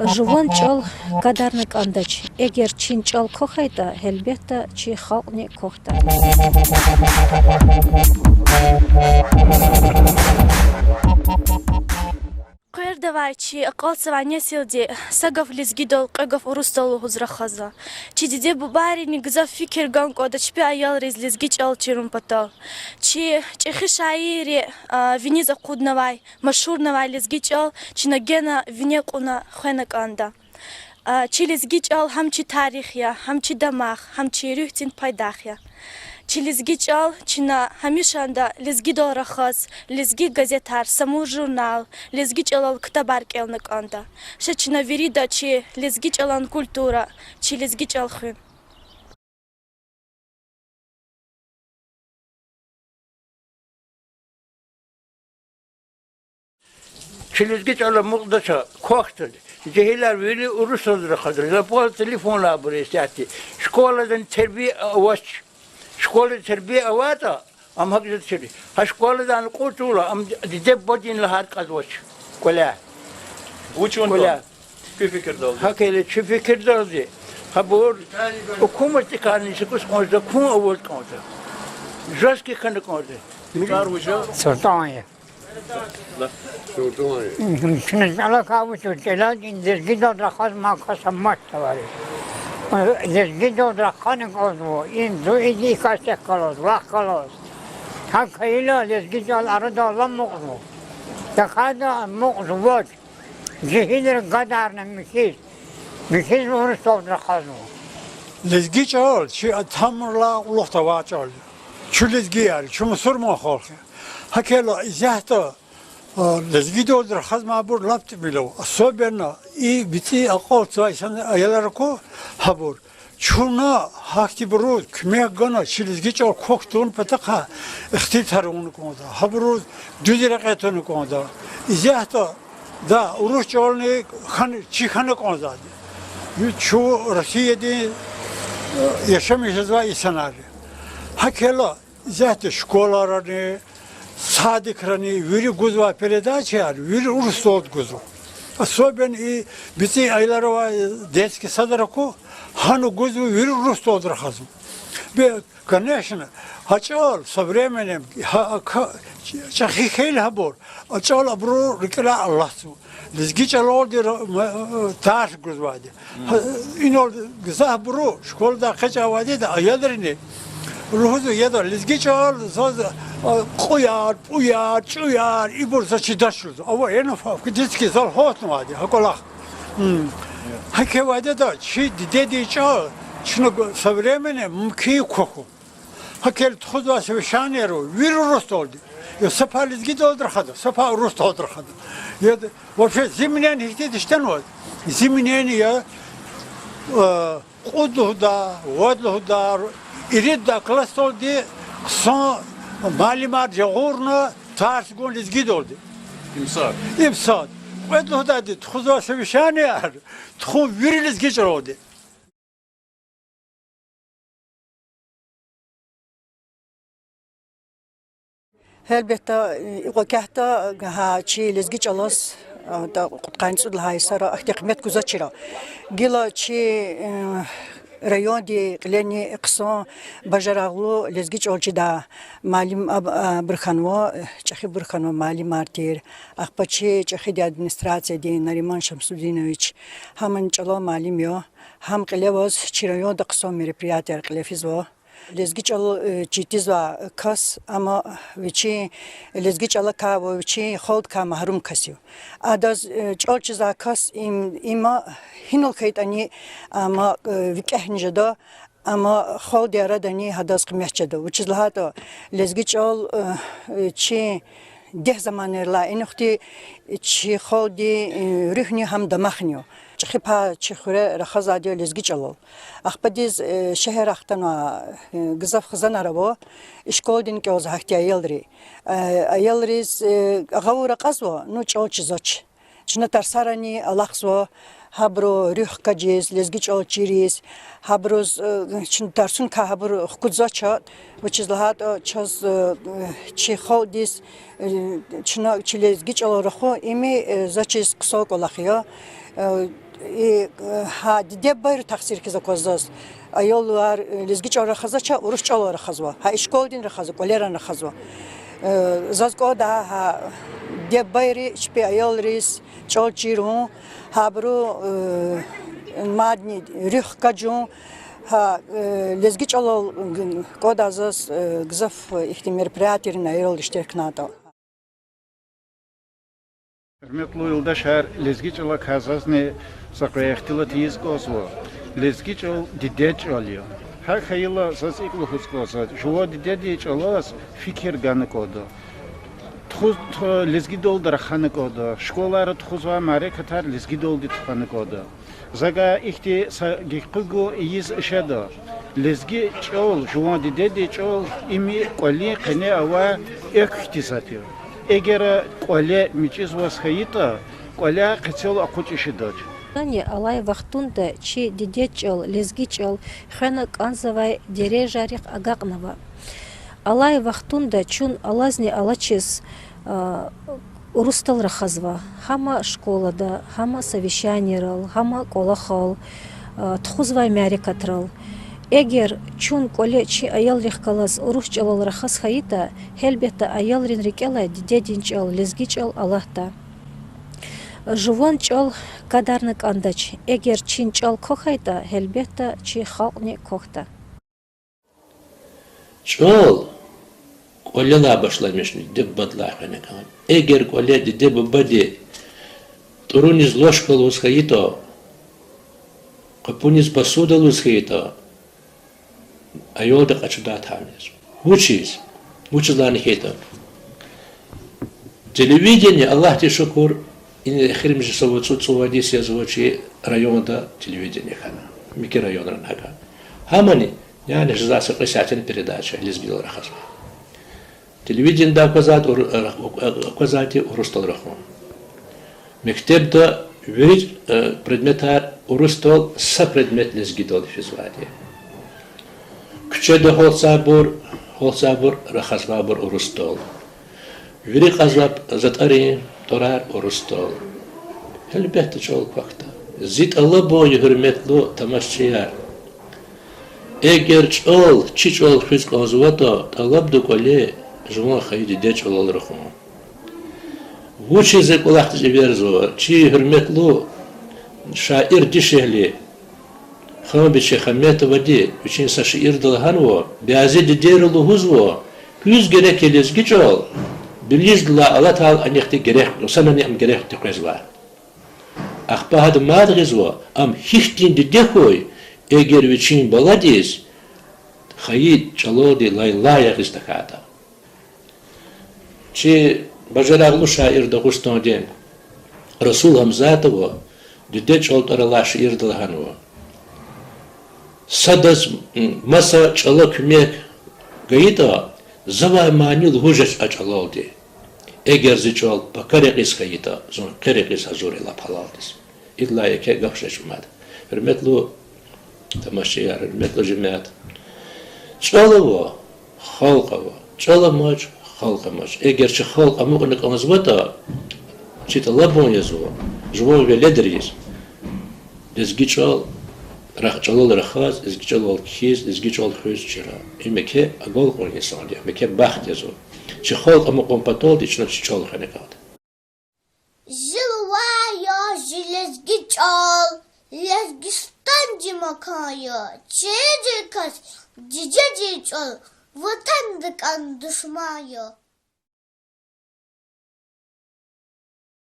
Жувон чал кадарник андач. Эгер чин чал кохайда, элбетта чи халкни кохта. Queer давайте, оказывание силди, сагов лизгидол, кагов урустол хузрахаза. Чи диде бубари не гзав фикер ганг ода чпи аял рез лизгич алчирум патал. Чи чехи шаири вини закуднавай, машурнавай лизгич ал, чи нагена вине куна хенак анда. Чи лизгич ал хамчи тарихя, хамчи дамах, хамчи рюхтин пайдахя. Чи лизгич ал, чина хамишанда лизгидол рахаз, лизги газетар, саму журнал, лизгич алал ктабар келнак анда. Ша чина вирида, чи лизгич алан культура, чи лизгич ал хын. Çilizgit ala muqdaça koktur. Cehiller veri urus olur kadar. Zapol telefonla buraya istihati. Şkoladan terbiye avaç. Şkola terbiye avata. Am hakikaten çeli. Ha şkoladan kurtula. Am dide bodin lahar kazvaç. Kola. Учен Kola. fikirde oldu. Hakele çi fikir daldı. Ha bu hükümet kanisi kus konuşta kun avol konuşta. Jaski kanı konuşta. Kar ucu. Сортование. Сначала кого-то делать, дергидо драхаз макаса мастовали. Дергидо драханы козво, инду иди кастек колос, лах колос. Хакаила дергидо арада лам мокзво. Такада мокзво вот. Жихидер гадарна мисис. Мисис урстов драхазво. Лезги чал, чи тамрла улохтава чал. Чу лезги яр, чу мусур мо холхе. Hakelo izahto lezgi doldur hazma bur lapt bilo. Особенно и бити акол цайсан аяларко хабур. Чуна хакти бру кмегана чилезги чал коктун патака ихтитарун кода. Хабру дүдиракетун кода. Изахто да уруш чални хан чихана кода. Чу Россияде yaşamayacağız insanlar. Hakelo izahto şkolalarını Садикрани, вири гузва передача, вири урстод гузу. Особенно и бити айларова детский садараку, хану гузу вири урстод рахазу. Конечно, хачал со временем, чахихель хабор, хачал абру рикла Аллаху. Лизгичал олди таш гузвади. Инол гза абру, школда хача вадида, аядrini. Ruhuzu ya da lizgi çağır, koyar, uyar, çuyar, ibursa çidaşırız. Ama en ufak diski zal hot nuvadi, hakolak. Hake vade da çi dedi çağır, şunu savremene mümkün koku. Hakel tuzva sevşanero, vir rost oldu. Ya sapa lizgi doldur hadı, sapa rost doldur hadı. Ya da vafşe ziminen hiç dişten var. Ziminen ya kuduhda, vadluhda, İridda klasol diye son malumat jağurna tarsgun lizgid oldu. İmsar. İmsad. Vedlo da di txuza sevişane yar. Txu viriliz geçer oldu. Elbette وقتها ها شيء لزجيج الله دا قد سود لهاي سارة احتقامات كوزاتشرا جيلا شيء ريون دي قلني اقصان بجراغلو لزجيج أولشي دا معلم برخانوا چخي برخانوا معلم مارتير أخبتشي چخي دي أدمنستراتسي دي نريمان شمسودينويچ همن چلا معلم يو هم قلواز چي ريون دا قصان мероприятия قلفيزوا Лезгич ал читизва кас, ама вечи лезгич ала ка вечи холд ка махрум касю. Адаз чалчиза кас има хинул кайт ани ама викехнжада ама холд ярадани хадас кмяхчада. Учизлахато лезгич ал чи дех заманерла инухти чи холди рухни хам дамахню. Чхипа чхуре рахазадио лезгичало. Ахпадиз шехер ахтанва гзав хзанараво школдин кёз хахти аялри. Аялриз гавура казво ну чолчизоч. Чна тарсарани алахсво habro rüh kajes lezgiç ol çiriz habroz çin tarsun ka habro khudzacha which is lahat chas chi khodis çina çilezgiç ol raho imi zaçis qsok olakhya ha de bayr taksir kiza kozdas ayollar lezgiç ol rakhazacha urusç ol rakhazwa ha işkoldin rakhazwa koleran rakhazwa zazko da ha de bayri çpe ayol ris çol çirun habro madni rüh kajun ha lezgiç ol kodazas gzaf ihtim merpриятель на ерол iştirknata. Hürmetli yoldaş her lezgiç ola kazasını sakrayaktıla tiyiz kozvo. Lezgiç ol dideç oluyor. Her hayırla saz iklu hızkosa. Şuva dideç olas fikir ganı kodu. Tuz lezgi doldur xanı kodu. Şkoları tuzva mare katar lezgi doldu xanı kodu. Zaga ihti gikıgu iyiz işedo. Lezgi çol şuva dideç ol imi koli kene ava ekti satıyor. Eğer kole miçiz vashayita kole kıçıl akut işidoç. Ани алай вахтунда чи дидечел лезгичел ханак анзавай дережарих агакнава. Алай вахтунда чун алазни алачис урустал рахазва. Хама школада, хама совещанирал, хама колахал, тхузвай мярикатрал. Эгер чун коле чи аял рихкалаз урусчалал рахаз хаита, хелбета аял рин рикелай дидединчел лезгичел Аллахта. Жувон чол кадарнык андач. Эгер чин чол кохайта, хелбета чи халкни кохта. Чол колела башламешни деп бадлахане кан. Эгер коле деп бади туруниз ложкал усхаито, капуниз посудал усхаито. Ayolda kaçıda tanır. Uçizlan hita. Телевидение, Allah te şükür, in xirmiş savutsu tsuvadis yazıvçı rayonda телевидение хана. Miki rayonların haka. Hamani, yani жзасы qisatın передача, лезгилар хазма. Телевидениеда указати урустал рахмон. Мектепте вид предметар урустал са предмет лезгидол физвади. Küçede holsabur, rahazbabur urustol. Viri kazab zatari torar urustol. Elbette çok vakta. Zit Allah boyu hürmetli tamaşçıya. Eğer çiç ol hüzk ozvato, talabdu kole, juma haydi deç ol rahmu. Bu çizik olahtı verzo, çi hürmetli şair dişehli. Хабиче хамета води, очень саши ирдалханво, бязи дидерулу хузво, күз керек елезги жол, билиздла алатал анехти керек, усана не ам керек теквезва. Ахпахад мадгизво, ам хихтин дидехой, эгер вичин баладиз, хаид чалоди лайлая гистахата. Чи бажараглу шаир дагустон ден, Расул Хамзатово, дидеч олтаралаш ирдалханво. Садас маса чала кумек гаита зава манил хужеш ачалалди. Эгер зичал бакарекис гаита зон керекис азурила палалдис. Илла яке гахшешмад. Hürmetli tamaşçılar, hürmetli cemaat. Çalıvo, halkavo, çalamaç, halkamaç. Eğer çi halk amuğunik amazvata, çita labon yazvo, jvon veledriyiz. Dezgiçal, Çalol rahaz, izgiçal kiz, izgiçal hüz çira. İmeke agol konyesan diye, meke baht yazo. Çi halk ama kompatol içine çal hanekat. Zilvaya zilezgiçal, lezgistan cimakaya, çedirkas, ciceciçal, vatandıkan düşmaya.